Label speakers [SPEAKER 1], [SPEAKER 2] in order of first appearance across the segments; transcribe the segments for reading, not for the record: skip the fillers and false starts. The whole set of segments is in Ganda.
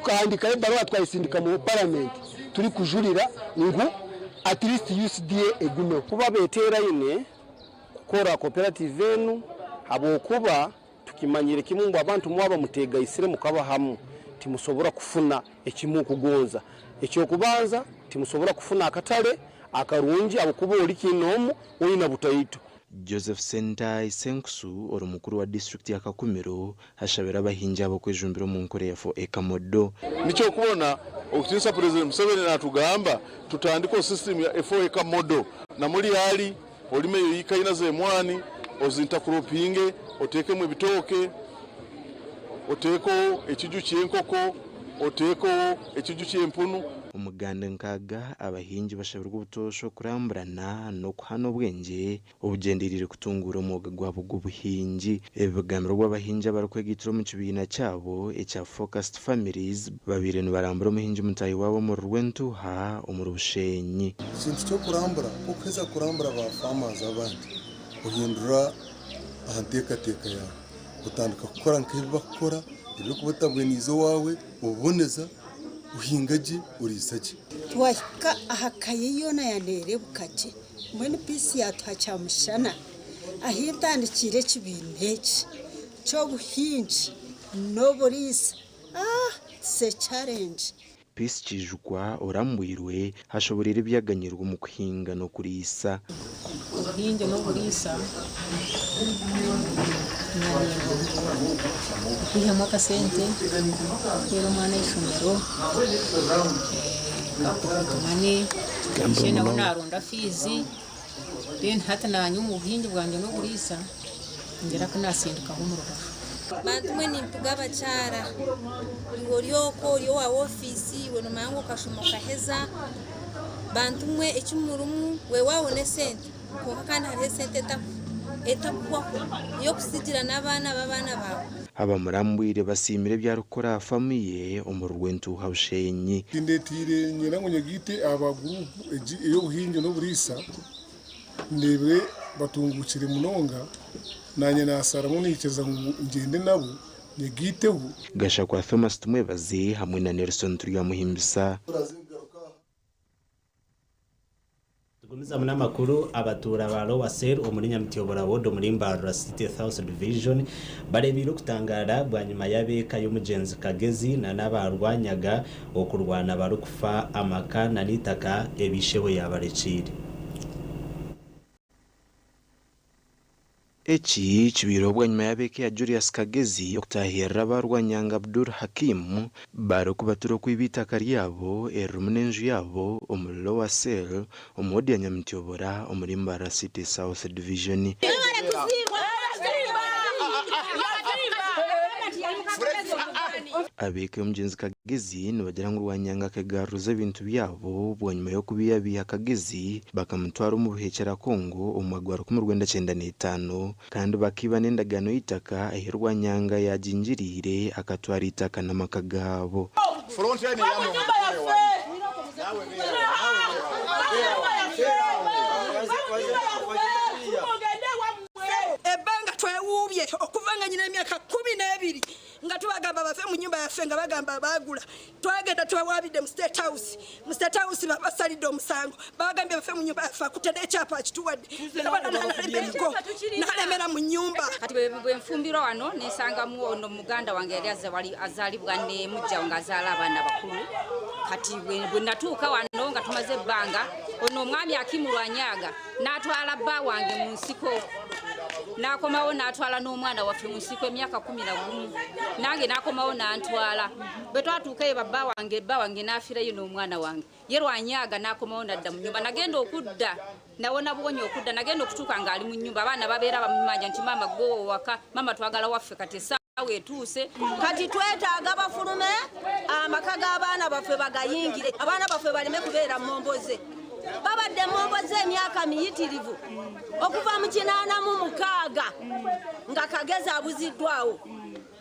[SPEAKER 1] tukahandika ebaruwa twayisindika mu parliament turi kujurira ngo at least UCDA egume kuba betera ine kukora cooperative enu abo kuba tukimanyire kimwe abantu mwaba mutega isire mukaba hamu timusobora kufuna ekimu kugonza ekyo kubanza timusobora kufuna akatale akarungi abo kuba oli kinomu oyina butayito.
[SPEAKER 2] Joseph Sentai Senksu orumukuru wa district ya Kakumiro hashabera abahinja abo kwejumbiro mu nkore ya fo ekamodo
[SPEAKER 3] nicho kubona okutinsa president Museveni natugamba tutandiko system ya fo ekamodo na muri hali olime yikaina ze mwani ozinta kuropinge oteke mu bitoke oteko ekiju kyenkoko oteko ekiju kyempunu
[SPEAKER 2] umuganda nkaga abahinji bashabirwa ubutosho kuramburana no kuhana ubwenge ubugenderire kutungura umwuga gwabo gw'ubuhinji ibigamiro rw'abahinji barakwegitiro mu kibina cyabo echa Focused Families babire barambura umuhinji mutayi wabo mu Rwentuha umurushenyi
[SPEAKER 4] ikintu cyo kurambura ukweza kurambura ba farmers abandi uhindura ahantekateka ya utandika gukora nk'ibakora ibyo kubatabwe nizo wawe uboneza uhingaje urisaje
[SPEAKER 5] twaka ahakaye yona yanere bukaje mwene pisi yatwacamushana ahitandikire kibinteke cyo buhinji no burisa se challenge
[SPEAKER 2] Peace kijukwa orambwirwe hashoborera ibyaganyirwa mu kuhinga no kurisa
[SPEAKER 6] ubuhinge no burisa kuyama kasente rero mwana ishomero mani shena unaronda fizi ben hata na nyumu ubuhinge bwanjye no burisa ngera kana sinduka ho mu rubavu
[SPEAKER 7] bantu mwe nimpuga bacara ngoryoko yo wa office we no mango kashomoka heza bantu mwe ekumurumu we wabone sente ko kandi hari sente etapwa yo kusigira nabana babana bawe
[SPEAKER 2] aba murambwire basimire bya rukora famiye umurwentu habushenyi
[SPEAKER 4] indetire nyirango nyagite aba group yo buhinge no burisa ndebe batungukire munonga nanye nasara munikeza ngende nabo nyagiteho
[SPEAKER 2] gasha kwa Thomas Tumwebaze hamwe na Nelson Turiyamuhimbisa.
[SPEAKER 8] Tugumiza muna makuru abatura baro wasel omuri Nyamitiyobora wodo muri Mbarura City South Division barebiro kutangara bwanyuma yabeka y'umugenzi Kagezi na nabarwanyaga okurwana barukufa amaka na nitaka ebishebo yabarecire.
[SPEAKER 2] Echi chibirobwa nyuma yabeke ya Julius Kagezi okutahira barwanyanga Abdul Hakim baro kubaturo kwibita karyabo erumunenju yabo omulo wa sel omodi ya Nyamitiyobora omuri Mbarara City South Division. Abeke umugenzi Kagezi nibagera ngo rwanyanga kagaruza ibintu byabo bwanyuma yo kubiyabiha Kagezi bakamutwara mu buhekera Kongo umwagwaro ku 1995 kandi bakiba n'endagano y'itaka ahirwanyanga yajinjirire akatwara itaka n'amakagabo
[SPEAKER 3] frontline yamo
[SPEAKER 5] ebanga twewubye okuvanga nyina emyaka 12 nga tubagamba bafe mu nyumba yafe nga bagamba bagula twagenda twawabide mu State House babasalide omusango bagambye bafe mu nyumba yafe kutenda ekyapa kituwadde nalemera mu nyumba
[SPEAKER 9] kati bwe mfumbiro wano nisanga mu ono muganda wange yali azalibwa ne mujja nga azala abana bakulu kati bwe natuuka wano nga tumaze banga ono omwami akimulwanyaga natwala bba wange mu nsiko nakomawo natwala n'omwana waffe mu nsiko emyaka 11 nange nakomawo nantwala bwe twatuukayo bba wange nafiirayo n'omwana wange ye lwanyaga nakomawo nadda mu nyumba nagenda okudda nawona bwonyo okudda nagenda okutuuka ng'ali mu nyumba abaana babeera bamumanja nti mama gwo waka mama twagala waffe kati esawa etuuse
[SPEAKER 5] kati twetaaga bafulume amaka g'abaana baffe bagayingire abaana baffe baleme kubeera momboze babadde momboze emyaka miyitirivu okuva mu 86 nga Kagezi abuziddwawo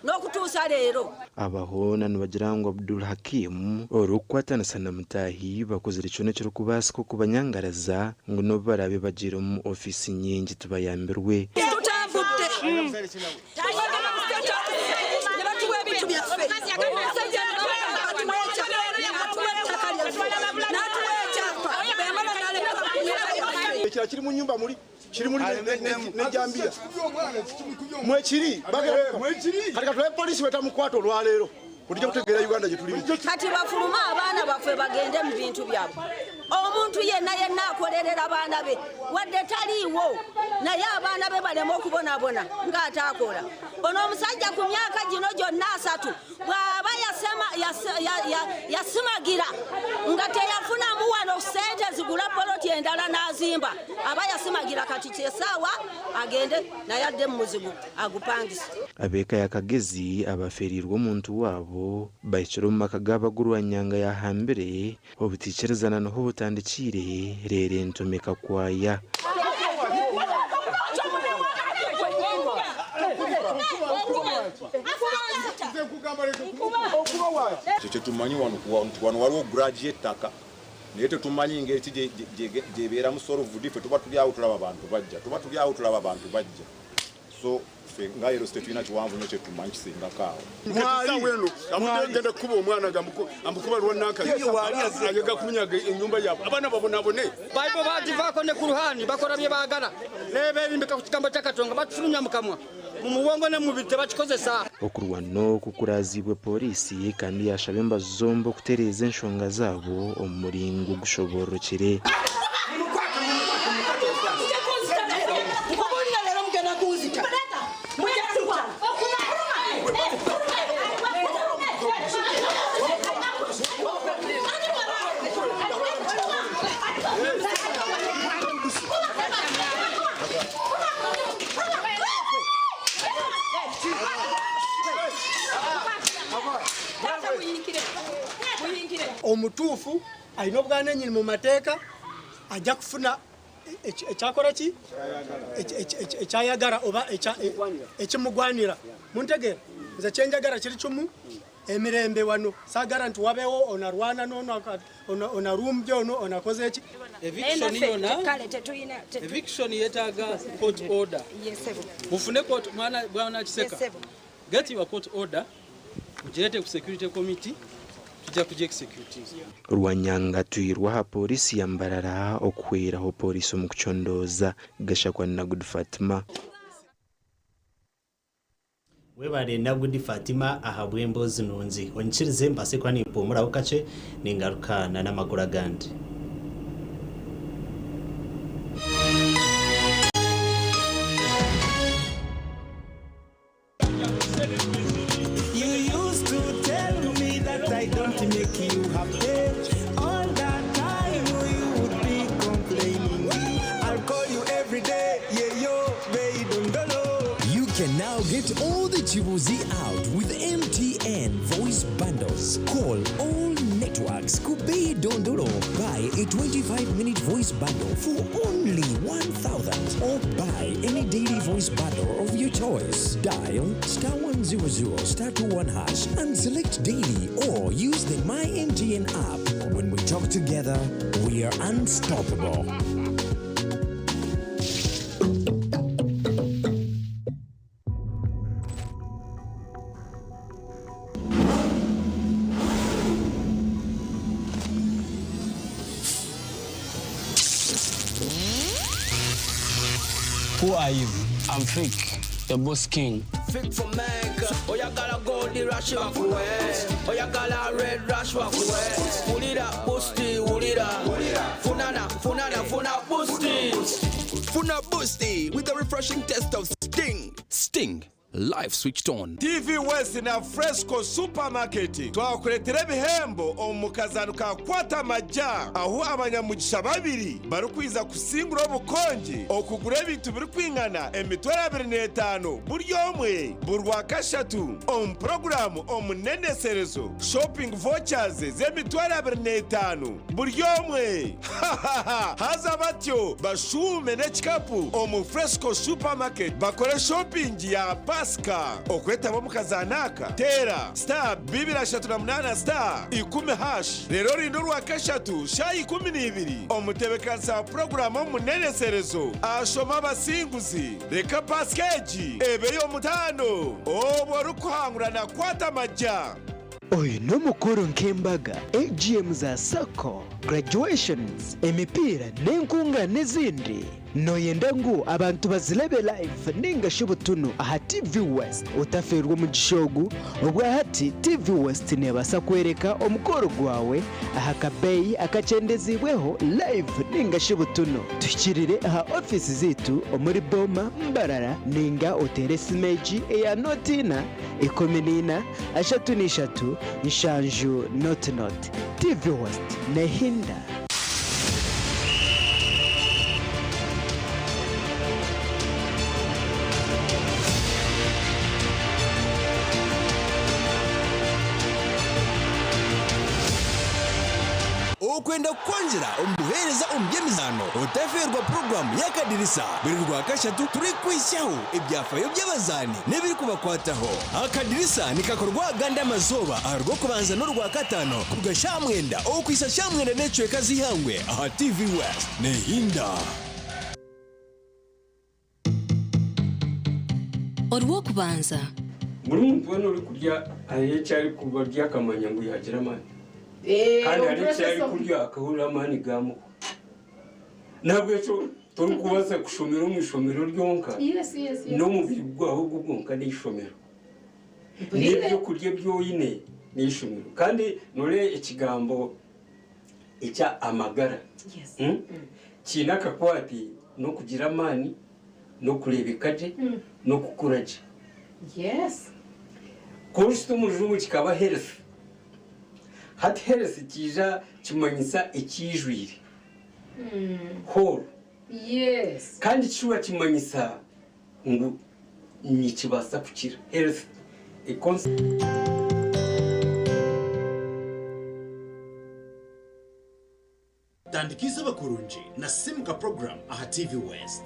[SPEAKER 5] n'okutuusa leero
[SPEAKER 2] abahona nibagirango Abdul Hakim orukwatana sana mutahi bakozere cyone cyo kubasiko kubanyangaraza ngo no barabe bagira mu office nyingi tubayambirwe
[SPEAKER 5] tutavudde
[SPEAKER 10] ekira kiri mu nyumba muri kiri muri nejambia mwekiri kati katulabe polisi betamukwata olwaleero Kati
[SPEAKER 5] bafuluma abaana baffe bagende mu bintu byabwe. Omuntu yenna akolerera abaana be wadde taliiwo naye abaana be balema okubonabona ng'ataakola. Ono omusajja ku myaka gino gyonna 3 bw'aba yasimagira nga teyafunamu wano ssente zigula poloti endala n'azimba aba yasimagira kati kyesaawa agende naye adde mu muzigo agupangisa.
[SPEAKER 2] Abeeka ya Kagezi abaferirwa omuntu waabo bayicira mu maka g'abagurwanyanga ya hambere obutikerezana noho butandikire rero entomeka kwaya.
[SPEAKER 11] Tumanyi wano waliwo graduate taka naye tetumanyi engeri ki gyebeeramu solved ffe tuba tuli awo tulaba abantu bajja so ngaero state tulina kiwanvu nnyo kyetumanyi kisingako awo
[SPEAKER 10] mwaliweno amugende kuba omwana amukuba lwonaka agega kumunyaga ennyumba yaabwe abaana babonabone
[SPEAKER 12] baibo bagivaako ne ku luhani bakola bye baagala nebeerimbika ku kigambo kya Katonga batufulumya mu kamwa mu muwongo ne mu bite bakikozesa.
[SPEAKER 2] Okurwano kukurazibwe polisi kandi yashaba embazo zombi okutereeza enshonga zaabo omu muringo gushoborokere.
[SPEAKER 12] Omutuufu alina obuganda nyini mu mateeka ajja kufuna ekyakora ki ekyayagala oba ekimugwanira. Muntegeera nze kyenjagala kiri kimu emirembe wano saagala nti wabeewo onarwana onarumbye onakoze eki.
[SPEAKER 13] Eviction yetaaga court order. Mufune court bwana Kiseka. Get your court order. Mugirete ku security committee.
[SPEAKER 2] Rwanyanga tuirwa ha polisi ya Mbarara okuhweraho polisi omu kuchondoza gashakwa na Good Fatima.
[SPEAKER 8] Webale na Good Fatima ahabwe embozi nunzi onchirize mbase kwa nimpumura ukache ningaruka na namagura gandi.
[SPEAKER 14] Get all the Chibuzi out with MTN voice bundles. Call all networks. Kubei Dondoro. Buy a 25-minute voice bundle for only 1,000. Or buy any daily voice bundle of your choice. Dial *100 *21 hash and select daily or use the My MTN app. When we talk together, we are unstoppable.
[SPEAKER 15] Who are you? I'm Fake, the boss king.
[SPEAKER 16] Fake from Mecca. Oh, you got a goldy rush of west. Oh, you got a red rush of west. Fulida, boosty, Fulida. Funana, boosty.
[SPEAKER 17] Funa boosty with a refreshing taste of Sting. Sting. Live switched on.
[SPEAKER 18] TV West na Fresco Supermarket twakuletera bihembo omukazano ka kwata majja aho abanyamugisha babiri barukwiza kusingura obukonje okugura ebintu biri kwingana emitwera 25 buri omwe burwa kashatu program omuneneserezo shopping vouchers z'emitwera 25 buri omwe haza batyo bashume n'ekikapu Fresco Supermarket bakore shopping ya Pasika okwetaba mukazanaka tera *238 *10# rero rindo rwa kashatu shayi 12 omutebekansa program omuneneserezo ashoma abasinguzi reka paskeji ebeyo mutano obo rukuhangurana kwata majja
[SPEAKER 19] Oyu no mukuru nkembaga AGM za Sako, graduations, emipira n'enkunga n'izindi. Noyenda ngu abantu bazilebe live ninga shubutunu aha TV West utaferwa mu gishogu ubwa hati TV West nebasa kwereka omukoro gwawe aha kabeyi akacendezibweho live ninga shubutunu tukirire aha office zitu omuri Boma Mbarara ninga oteresi meji eya notina ikominina ashatu nshanju not TV West nehinda.
[SPEAKER 17] Okwenda kwanjira ombuhereza ombyemizano otaferwa program yakadirisa biri rwa kashatu turi kwishaho ibyafayo by'abazani nebiri kubakwataho. Akadirisa nikakorwa ganda mazoba arwo kubanza no rwa katano kugashamwenda okwisa shamwenda necwe kazihangwe aha TV West nehinda.
[SPEAKER 20] Orwo kubanza
[SPEAKER 21] muri muntu wano uri kurya aye cyari kubarya kamanya ngo yagira mani kandi ari cyari kurya akahura mani gamo nabwo cyo turi kubaza kushomera mu ishomero ryonka no mu bigwaho gubwonka n'ishomero n'ibyo kurya byoyine n'ishomero kandi nore ikigambo icya amagara kinaka kwati no kugira mani no kurebekaje no kukuraje.
[SPEAKER 6] Yes.
[SPEAKER 21] Kursto mujuru kikaba health. Hat health kija kimanyisa ikijwire. Whole.
[SPEAKER 6] Yes.
[SPEAKER 21] Kandi kiwa kimanyisa ngo nikibasa kukira. Health.
[SPEAKER 22] Tandikisa bakurunji na Simka program aha TV West.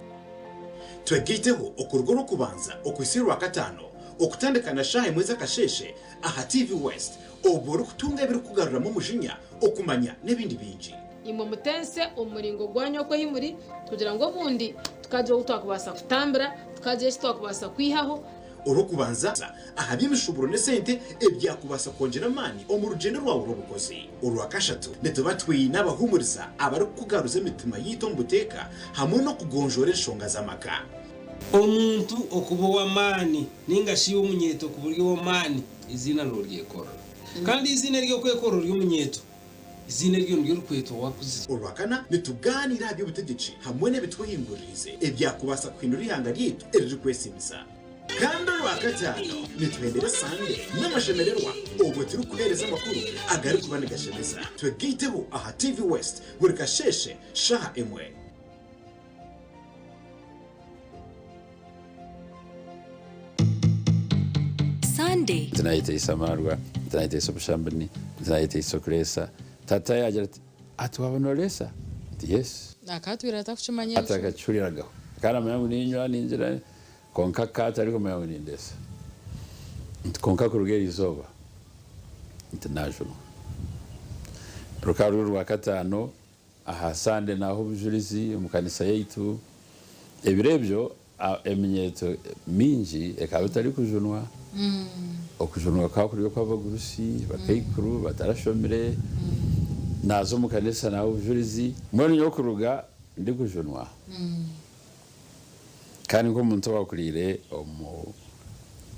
[SPEAKER 22] Twegiteho okurugoro kubanza okwisirwa katano okutandikana shahe mweza kasheshe aha TV West oboro kutunga biri kugarura mu mujinya okumanya nebindi binji
[SPEAKER 6] imwe mutense umuringo gwanyo ko himuri kugira ngo bundi tukaje gutwakubasa kutambira tukaje twakubasa kwihaho
[SPEAKER 22] urukubanza aha by'imishuburo ne sente ebyakubasa kongera mani omurugendo rwawe rubukozi urwakashatu netubatwi n'abahumuriza abari kugaruza imitima yito mbuteka hamwe no kugonjora inshonga z'amaka.
[SPEAKER 23] Omuntu okubo wa mani ninga shi umunyeto ku buryo wa mani izina ryekora kandi izina ryo kwekora ry'umunyeto izina ryo rukweto wakuziza
[SPEAKER 22] urwakana nituganira by'ubutegetsi hamwe n'ebitwihingurize ebyakubasa kwinura ihanga ryitu erije kwesimisa. Kandi rwakatano nitwendera sande n'amashemererwa ubwo turi kuhereza amakuru agari kubane gashemeza twegiteho aha TV West buri kasheshe shaha emwe.
[SPEAKER 20] Sunday
[SPEAKER 24] tunaite isamarwa tunaite isobushambani tunaite isokuresa tata yagira ati wabonoresa yes
[SPEAKER 6] nakatwira atakuchimanya
[SPEAKER 24] atakachuriraga kana manyangu ninywa ninjira konka kata ariko manyangu nindesa konka kurugera izoba international rukaru rwa katano aha sande naho bujurizi mu kanisa yitu ebirebyo eminyeto minji ekabutari kujunwa okujunwa kakuriyo kw'abagurusi bakayikuru batarashomere nazo mu kanisa naho bujurizi mbone yo kuruga ndi kujunwa kandi ngo umuntu wakurire omu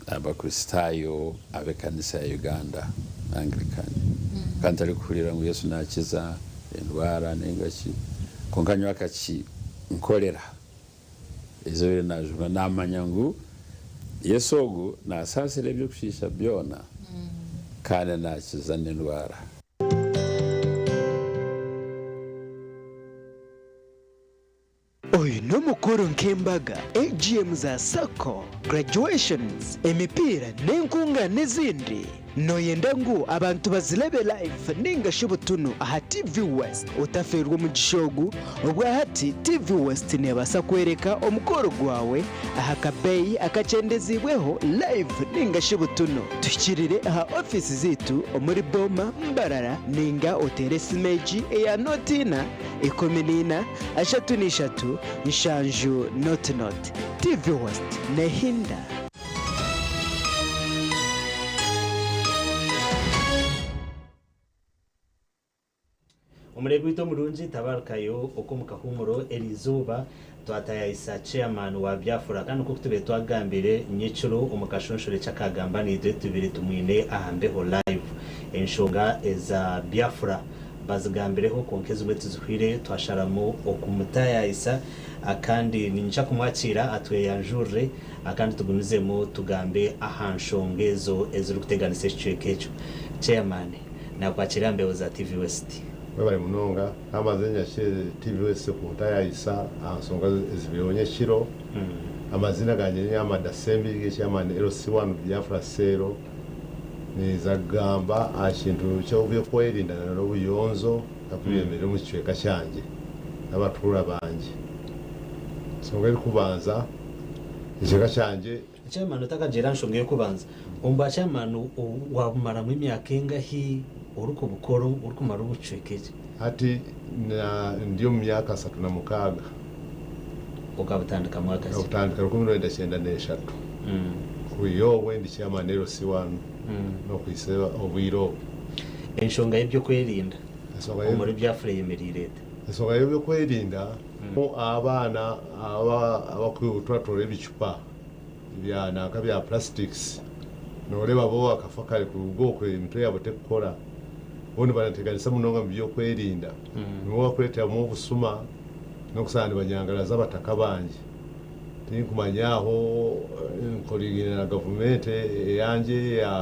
[SPEAKER 24] abakristayo abekanisa ya Uganda Anglican kandi ari kurira ngo Yesu nakiza indwara n'ingaki konkanywa akaci nkorera izo bire najuma namanyangu Yesogu nasasire byo kushisha byona kandi nakiza n'indwara.
[SPEAKER 19] Oyu no mukuru nkembaga AGM za Sako, graduations, emipira n'enkunga n'izindi. Noyenda ngu abantu bazilebe live ninga shubutunu aha TV West utaferwa mu gishogu ubwa hati TV West nebasa kwereka omukoro gwawe aha kabeyi akacendezibweho live ninga shubutunu tukirire aha office zitu omuri Boma Mbarara ninga oteresi meji eya notina ikominina ashatu nshanju not TV West nehinda.
[SPEAKER 8] umurego wito murungi tabarukayo uko mukahumuro Elizuba twatayisa chairman wa Biafra kandi uko tube twagambire nyicuro umukashonshore cyakagamba ni tubiri tumwine ahambeho live enshonga eza Biafra bazigambireho konkeza umwe tuzihwire twasharamo okumutayisa akandi ninja kumwakira atwe yanjure akandi tugumizemo tugambe ahanshongezo eziri kuteganisa cyekecyo chairman nakwakira mbeho za TV West
[SPEAKER 1] bari munonga amazenya TV West kumutayisa ansonga ezibiyonye kiro amazina ganje nyama dasembi chairman LC1 Biafra Sero nizagamba ashintu cyo byo kwerinda n'obuyonzo akubiyemere mu kicweka cyanje abatura banje songa kubanza ikicweka cyanje
[SPEAKER 8] chairman utakagera nshonge kubanza umba chairman wabumara mu myaka ingahi uruko bukoro uruko mara ubucwekeje
[SPEAKER 1] ati ndio mu myaka 36
[SPEAKER 8] ukabutandika mwaka se
[SPEAKER 1] ukabutandika ruko 1993 kuyowe ndi chairman LC1 no kwiseba obwiro
[SPEAKER 8] enshonga y'ibyo kwerinda muri Biafra yemerire
[SPEAKER 1] esonga y'ibyo kwerinda abana abakutwatore ibicupa bya naka bya plastics noreba bo akafakare ku bwoko imitwe yabo tekora bone banateganisa munonga mu byo kwerinda niwo wakweta mu busuma no kusana banyangaraza abataka banje tinkumanyaho nkorigina na government yanje ya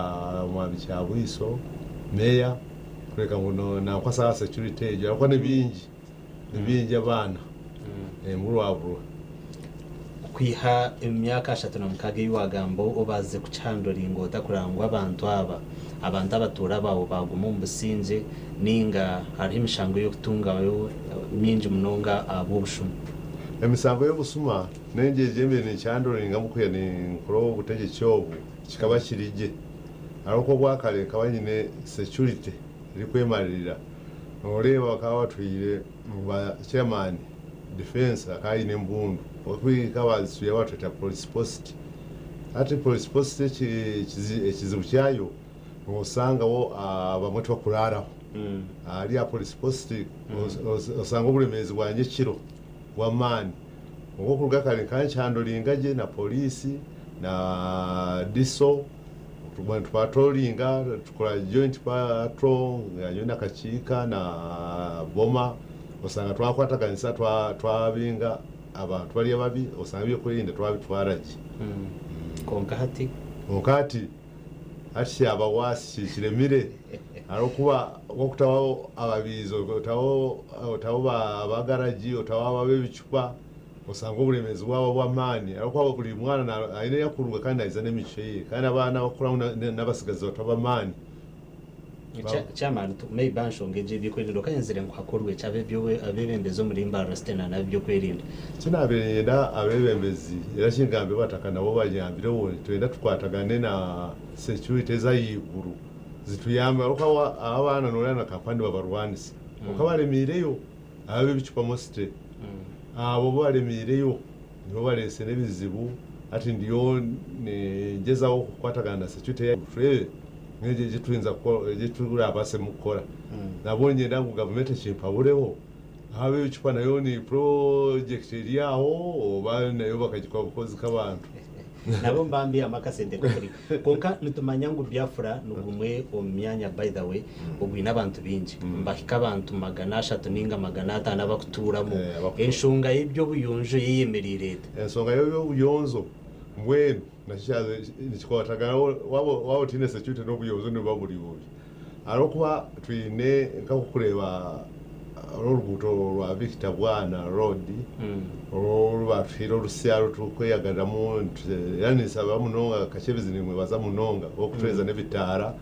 [SPEAKER 1] mwabichabwiso meya kureka ngo na kwa sasa security ejo kwa nebingi abana muri waburu
[SPEAKER 8] kwiha imyaka 36 y'wagambo obaze kuchandora ingota kurangwa abantu abatura bawo baguma mu businje ninga hari imishango yo kutungayo minji munonga abubushuma
[SPEAKER 1] emisango yo busuma nengeje mbere ni cyandoringa mukuya ni nkoro gutege cyobu kikaba kirije ariko gwakale kabanyine security iri kwemarira noreba bakaba batwire ba chairman defense akayi nembundu okwika bazisuye bateta police post ati police post kizibu cyayo usanga wo abamwe bakuraraho ari ya police post usanga uburemezi bwanje kiro wamani ngo kurugakale kanchandolingaje na polisi na diso tubantu patrollinga tukora joint patrol yanyona kachika na boma usanga twakwata kanisa twabinga abantu bali ababi usanga byo kurinda twabitwaraje konkati ati abawasi kiremire arokuba okutawo ababizo otawo abagaraji otawo abebicupa osanga obulemezi bwabo bw'amaani arokuba buli mwana ayina yakuruga kandi aiza n'emico ye kandi abaana bakulamu n'abasigazi bataba maani
[SPEAKER 8] chairman maybe anshongeje bikwerinde okanyenzire nkwakorwe cyabebyo abebembezo muri Mbaro Stena nabyo kwerinda
[SPEAKER 1] kinabenda abebembezi era kingambe bataka nabo banyambire wone twenda tukwatagane na security zayiguru zituyamba ukawa abana norana kampani babarwanisi ukabaremireyo abe bicupa mostre abo baremireyo nibo barese nebizibu ati ndiyo ngezaho kwatagana security ya free ngeje jitwinza ko jitura base mukora nabonye ndangu government chimpabureho abe bicupa nayo ni project yaho bana yo bakagikwa bukozi kabantu
[SPEAKER 8] nabo mbambi amakasente kuri konka nitumanyangu Biafra nugumwe omyanya by the way ubwina abantu binji mbahika abantu magana 3 ninga magana 5 abakuturamo enshonga y'ibyo buyonjo yeyemerire
[SPEAKER 1] ensonga y'ibyo buyonzo mbwenu nashaze nikwataga wabo tine security no buyonzo ne baburi bubi arokuba twine nkakureba urubuto rwa Victor Bwana Road urubafiro rusyaro tukweyagaramo yani saba munonga kachebezi nimwe baza munonga okutreza nebitara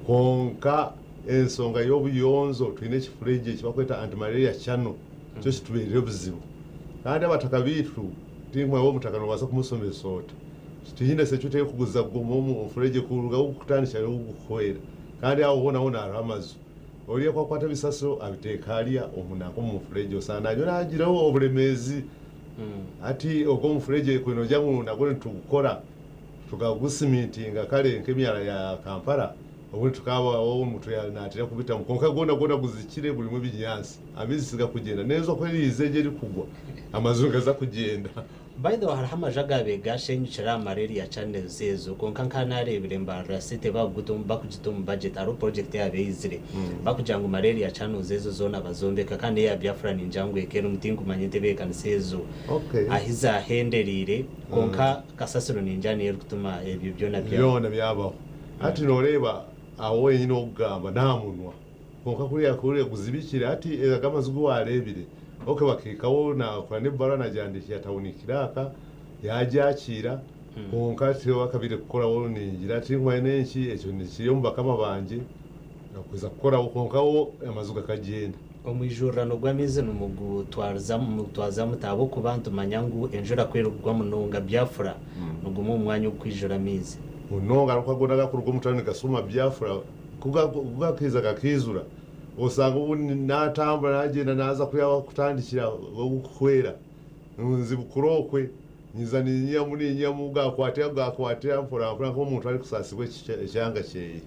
[SPEAKER 1] konka ensonga y'obuyonzo twine kifureje kibakweta anti-malaria channel cyo kitubere buzibu kandi abataka bitu timwe wo mutakano baza kumusomesota tihinde security kuguza gomo mu fureje kuruga ukutanisha ukukwera kandi aho hona aramazu oriye kwa kwata bisaso abitekalia omunako mu fureje sana yo nagiraho obulemezi ati ogo mu fureje kwino jangu nagone tukukora tukagusimintinga kale nk'emyala ya Kampala ubundi tukabaho omuntu yanatira kubita mukonka gona guzikire buli mu binyansi amizi siga kugenda neza ko rizeje rikugwa amazungu aza kugenda.
[SPEAKER 8] By the way, hari amajaga begashenyukira malaria channel zezo konka nkanarebere Mbarara City bagutum bakugitum budget aro project yabezire bakujanga malaria channel zezo zona bazombeka kandi ya Biafra ninjangwe kero mutingu manyete bekansezo ahiza henderire konka kasasiro ninjani yeri kutuma ebyo byona
[SPEAKER 1] byabaho ati noreba aho wenyine ogamba namunwa konka kuriya kuzibikira ati agamazugu warebire bakikawo na kwane barana jandiki yatawunikiraka yajakira konka tiyo akabire gukora wo ningira ati ngwane nki ekyo nikiriyo mubakama banje nakuza gukora konka wo amazuga kagenda
[SPEAKER 8] omwijurano gwamize numugutwaza mutabo ku bantu manyangu enjura kwerugwa munonga Biafra nugumu umwanya ukwijura mize
[SPEAKER 1] munonga rukagona kurugwa mutani gasuma Biafra kugakiza gakizura usanga ubu natambura nagenda naza kuyawa kutandikira gukwera nzi bukurokwe nyizani nyamu gakwatira mpora ko umuntu ari kusasibwe cyanga cyeye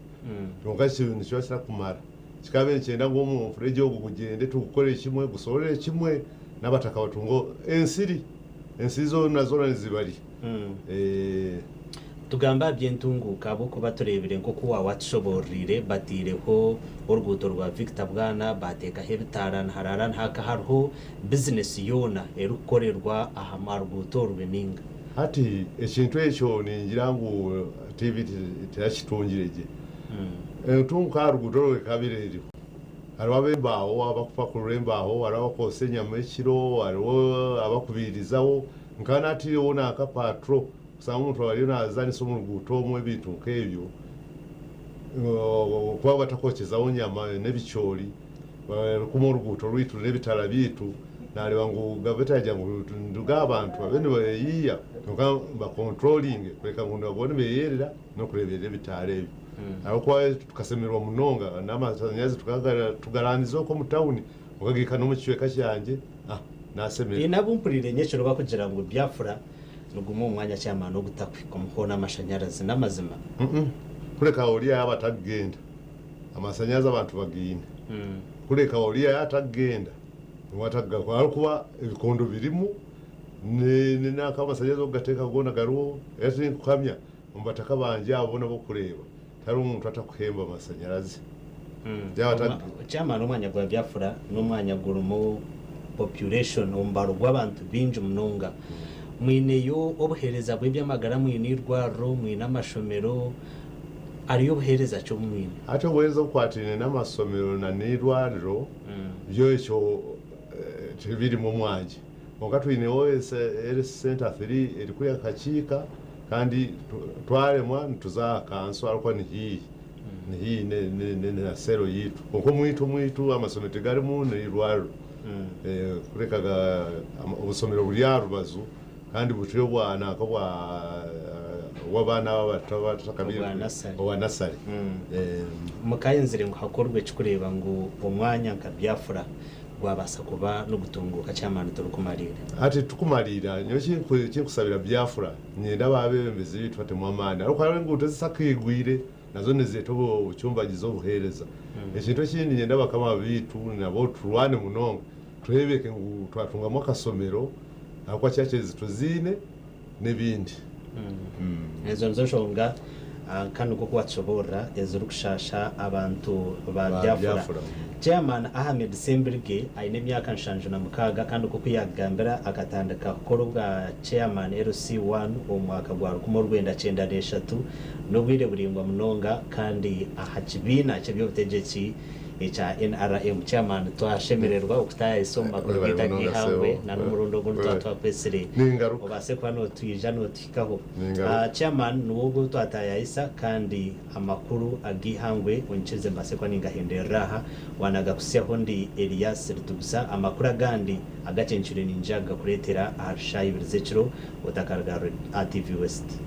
[SPEAKER 1] nonga kintu cyose kumara kikabe cyenda ngo mu freje yo kugende tukore kimwe gusorere kimwe nabataka batungo ensizo nazo nizibari
[SPEAKER 8] tugamba byentunguka abo kuba turebere nko kuwa watshoborire batireho urguto rwa Victor Bwana bateka hebitarana hararana haka hariho business yona erukorerwa aha marguto rweminga
[SPEAKER 1] ati ekintu ekyo ningira ngo TV tirashitungirege tunka rugudoro kabireri hariho abembaho abakufa kurembaho hariho kosenya mekiro hariho abakubirizaho nkana ati wona akapatro usanga umuntu wari nazani so mu ruguto mu bintu nk'ebyo kuba batakokezaho nyama n'ebicyori ku mu ruguto rwitu n'ebitara bitu nareba ngo gabetajya ngo nduga abantu babene bayiya ba controlling kweka ngo nabone beyerera no kurebera bitare ariko tukasemerwa munonga n'amasanyazi tugaranizo ko mu town ukagika no mu kiweka cyanje nasemera
[SPEAKER 8] inabumpurire nyecero bakugira ngo Biafra nugumu umwanya cyamana no gutakwika muhona amashanyarazi n'amazima
[SPEAKER 1] kureka oriya yabatagenda amasanyazi abantu bagine kureka oriya yatagenda wataga kwa kuba ibikondo birimu ni nakamasanyazi ugateka gona garuo ese kukamya umbataka banje abona bo kureba tari umuntu atakuhemba amashanyarazi
[SPEAKER 8] cyamana umwanya gwa Biafra n'umwanya gurumo population umbaro gw'abantu binje munonga mwineyo obuhereza bw'ebyamagara mwinirwaro mwinamashomero ariyo buhereza cyo mwine
[SPEAKER 1] ate bweza kwatine n'amasomero na nirwaro byo cyo tibiri mu mwanje ngakatwine wese center 3 eri kuya kachika kandi twaremwa ntuzakanswa ariko ni hii ne sero yitu uko mwitu amasomero gari mu nirwaro kurekaga ubusomero buri yarubazu kandi butiyo bwana akabwa wabana batakabira wa nasari
[SPEAKER 8] mukayenzire ngo hakorwe cikureba ngo umwanya nka Biafra gwabasa kuba no gutunguka cyamana turukumarira
[SPEAKER 1] ati tukumarira nyoki kusabira Biafra nyenda babembeze bitwate mu amana ariko ari ngo utazisakigwire nazo nezeto ucyumba gizo buhereza ekintu kindi nyenda bakama bitu nabo turwane munonga turebeke ngo twatungamo kasomero akwa cyaceze tuzine nebindi
[SPEAKER 8] ezo nzoshonga kandi uko kwatsobora ezo rukushasha abantu ba Biafra Chairman Ahmed Sembrige aine myaka nshanje na mukaga kandi uko kuyagambira agatandika koro bwa Chairman LC1 omwaka gwa 1993 nobwire buringwa munonga kandi ahakibina cyebyo butegeki cha NRM Chairman twashemererwa okutaya isoma kurugita gihawe na numurundo guntu twapesere obase kwano twija no twikaho Chairman nuwo twataya isa kandi amakuru agihangwe oncheze mbase kwa ningahende raha wanaga kusyaho ndi Elias Ritugusa amakuru agandi agacencure ninjaga kuretera arshayi bizeciro otakaragaro ATV West